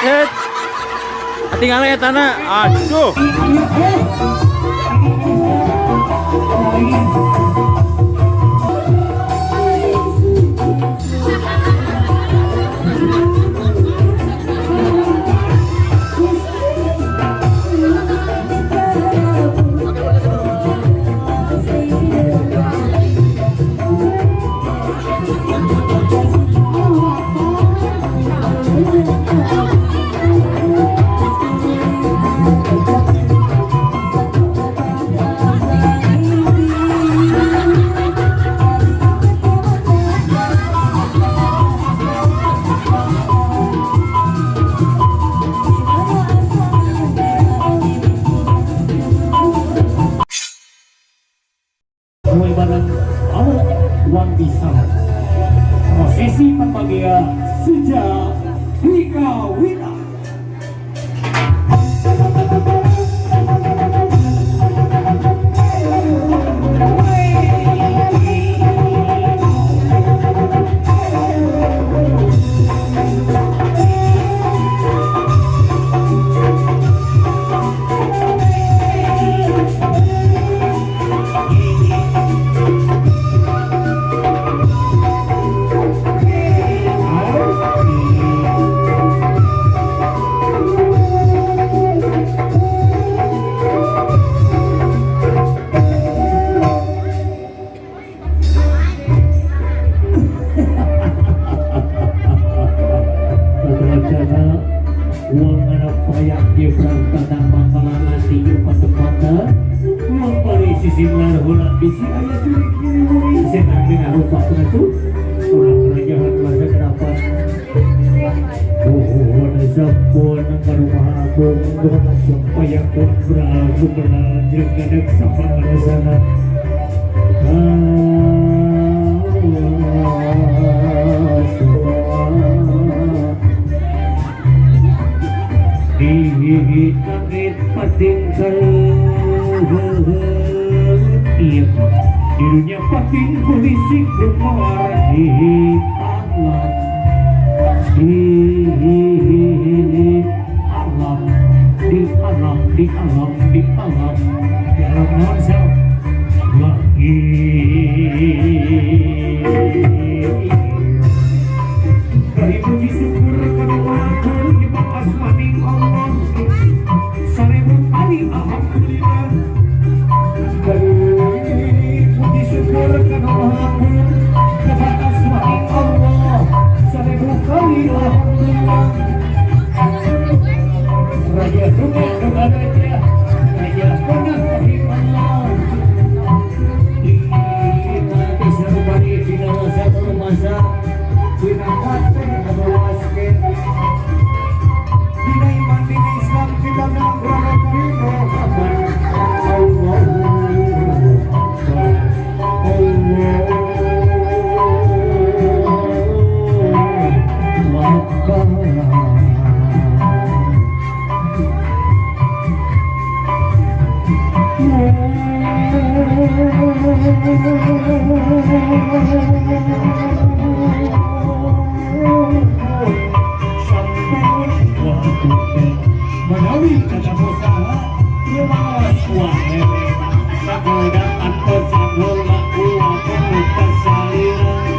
set. Tinggal ya tanah. Aduh. Prosesi pembagian sejak Wika Wina. Uang anak payak dia berangkatan bakalan nanti yuk pada uang pari sisi lar hulan bisi ayat kiri senang dengan rupa itu orang kerajaan masa kenapa ada sabun angka rumah agung dengan payak pun beragu berlanjut kedek sampai pada sana di langit patingkal di dunia pating polisi bermuara di alam di alam di alam di alam di alam di alam nuansa lagi dari puji syukur kepada di bakas maning Allah seribu kali alhamdulillah dari puji syukur kepada di bakas maning Allah seribu kali alhamdulillah Raja Dunia kepada dia Raja Pernah Rahimahullah di desa Rubani di dalam satu masa binatang basket dina iman dina Islam kita nanggrana kino kapan Allah menawi kata usaha luas uang hebat sagoda atau sagola uang pemuka salinan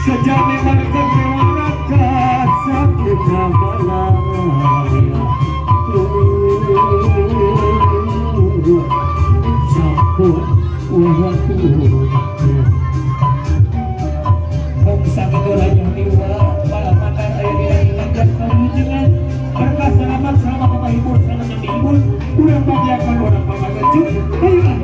sejati market mewaraka sakit kamalaya saput uangku bangsa kedoranya niwa para mata saya dilanggar kewujudan berkah selamat selama bapak ibu selamat yang diibu kurang bagiakan orang bapak kecil baiklah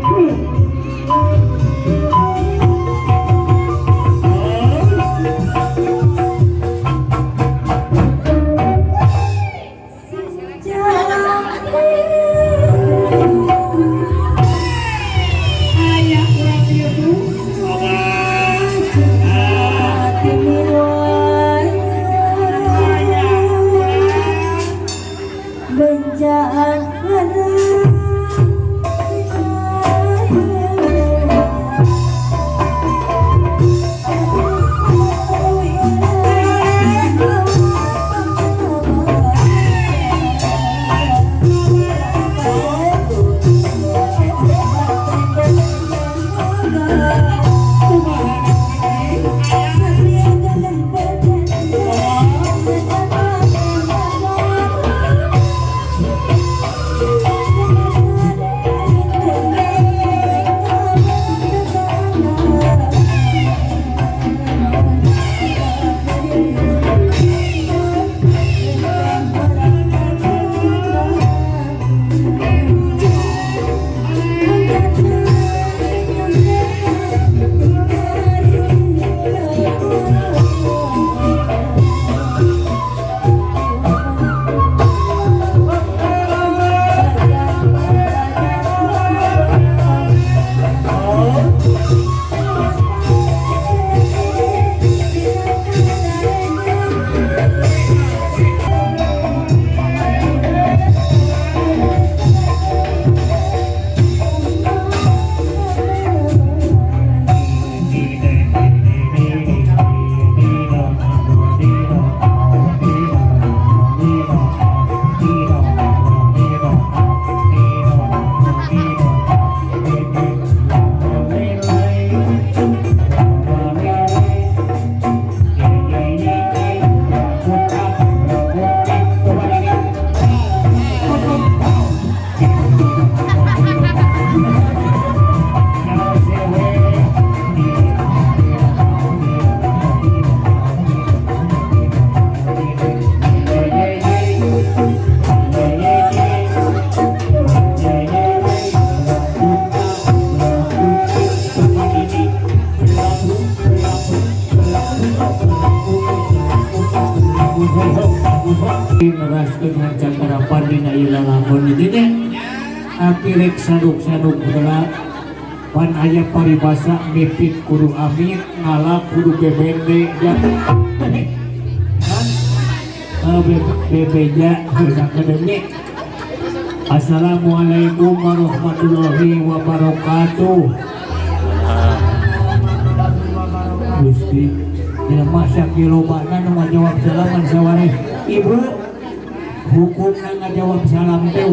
Benjaan Neraskeun hancang harapan dina ieu lalamun ieu teh. Akhirek saduk-saduk heula pan aya paribasa mipit kudu amit ngalap kudu bebende ya. Bebeja sakadenge. Assalamualaikum warahmatullahi wabarakatuh. Gusti jelema sakilobana nu ngajawab salaman sawareh ibu hukumna ngajawab salam teh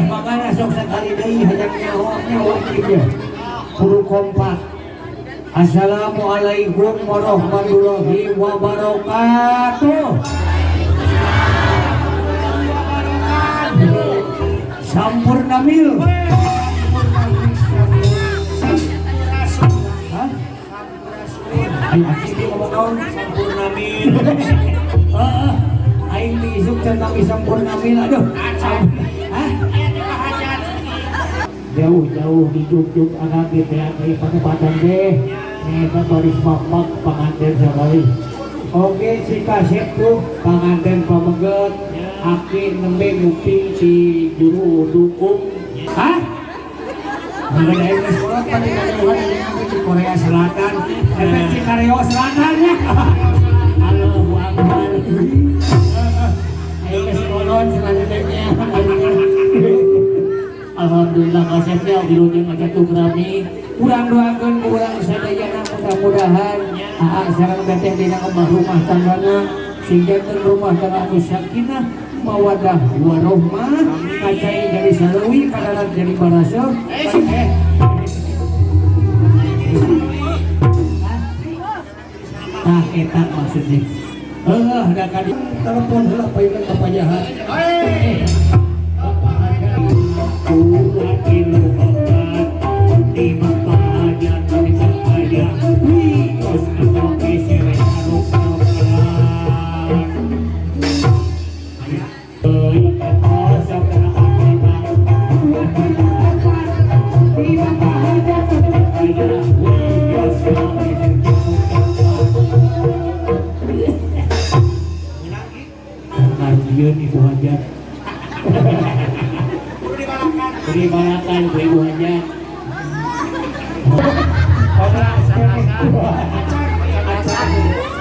makanya sok sekali deui hajatnya wajib ya kudu kompak. Assalamualaikum warahmatullahi wabarakatuh. Sampurna mil. Aing aktif ngomong naon sampurna mil. Aing isuk tentang sampurna mil aduh. Jauh-jauh dijuk-juk anak di TNI Penempatan deh. Neta baris mapak panganten sekali. Oke si kasep tuh panganten pameget. Aki nembe nguping di juru dukung. Hah? Mengenai ini sekolah pada kadewan di Korea Selatan. Efek Cikareo Selatan ya. Allahu Akbar. Ayo sekolah selanjutnya. Alhamdulillah kasepnya dilunjung aja tuh berani. Kurang doakan kurang sadayana mudah-mudahan sareng teteh dina omah rumah tanggana sehingga rumah tangga anu sakinah mawadah warahmah kacai dari sarwi kadarat jadi barasa eta maksudnya da kadi telepon heula paeun kapajahan kilo obat di bahagia di bahagia terus atau isi harus Kardian ibu hajat dibalakan ke ibu hajat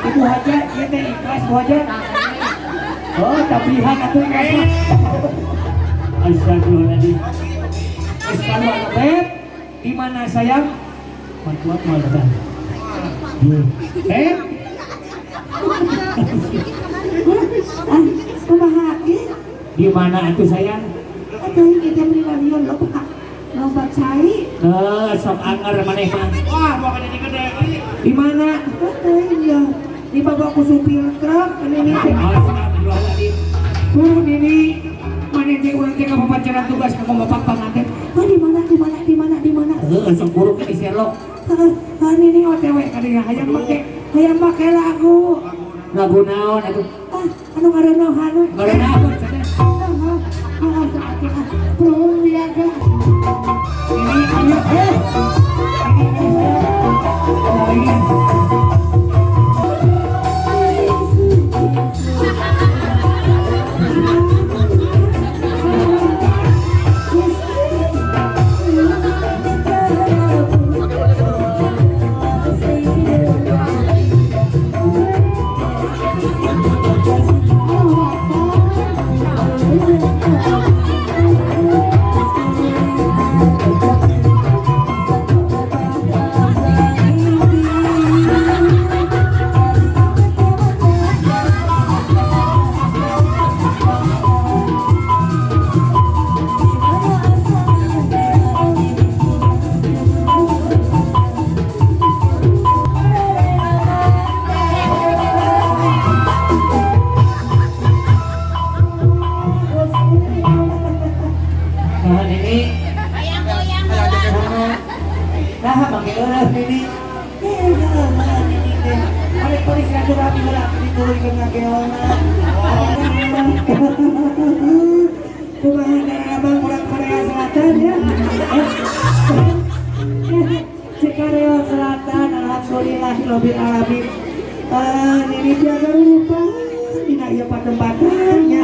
ibu hajat ini teh ikhlas ibu hajat oh tapihan atau ikhlas astagfirullahaladzim sekali anak beb dimana sayang bantuan malah beb di mana itu sayang? Aduh, kita beli radio lo pak, lo bacai. Sok anger maneh mah. Wah, mau jadi gede. Di mana? Aduh, iya. Di bawah ku supir truk, ini. Turun ini. Mana dia urang teh papacaran tugas ka bapak panganten. Oh, di mana? Sok buruk di Sherlock. Ini OTW kadinya hayang make lagu. Lagu naon atuh? Anu ngaranna hanu. Ngaranna apa? Abang orang Korea Selatan ya. Cikareo Selatan, alhamdulillahirobbil alamin. Ini dia lupa. Dina ieu patembatannya.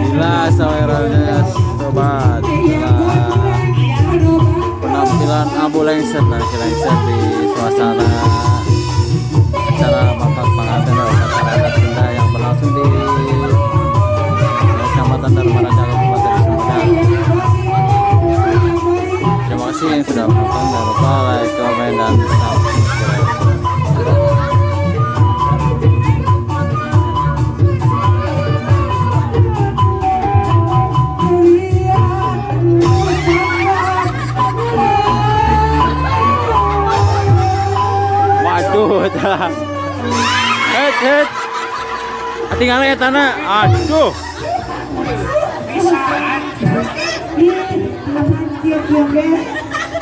Gila saweranya sobat. Gila. Penampilan Abu Lengser dan Lengser di suasana acara Bapak Panganten upacara adat Sunda yang berlangsung di Kecamatan Dharmaraja Kabupaten Sumedang. Terima kasih yang sudah menonton. Jangan lupa like, komen, dan subscribe. Waduh, het. Tinggal ya tanah. Aduh.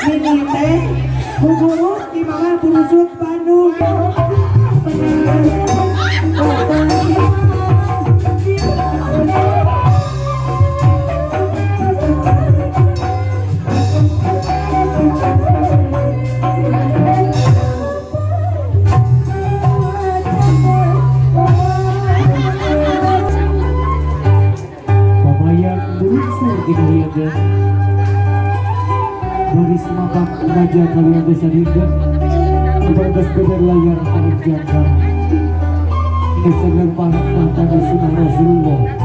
Ini teh buburu di bawah burusut Bandung. Pemayan berunsur di Kalianda dari semabak Raja Kalianda Sadiga Berdas beder layar tangan jangka Kesegar pahat mata di sunnah Rasulullah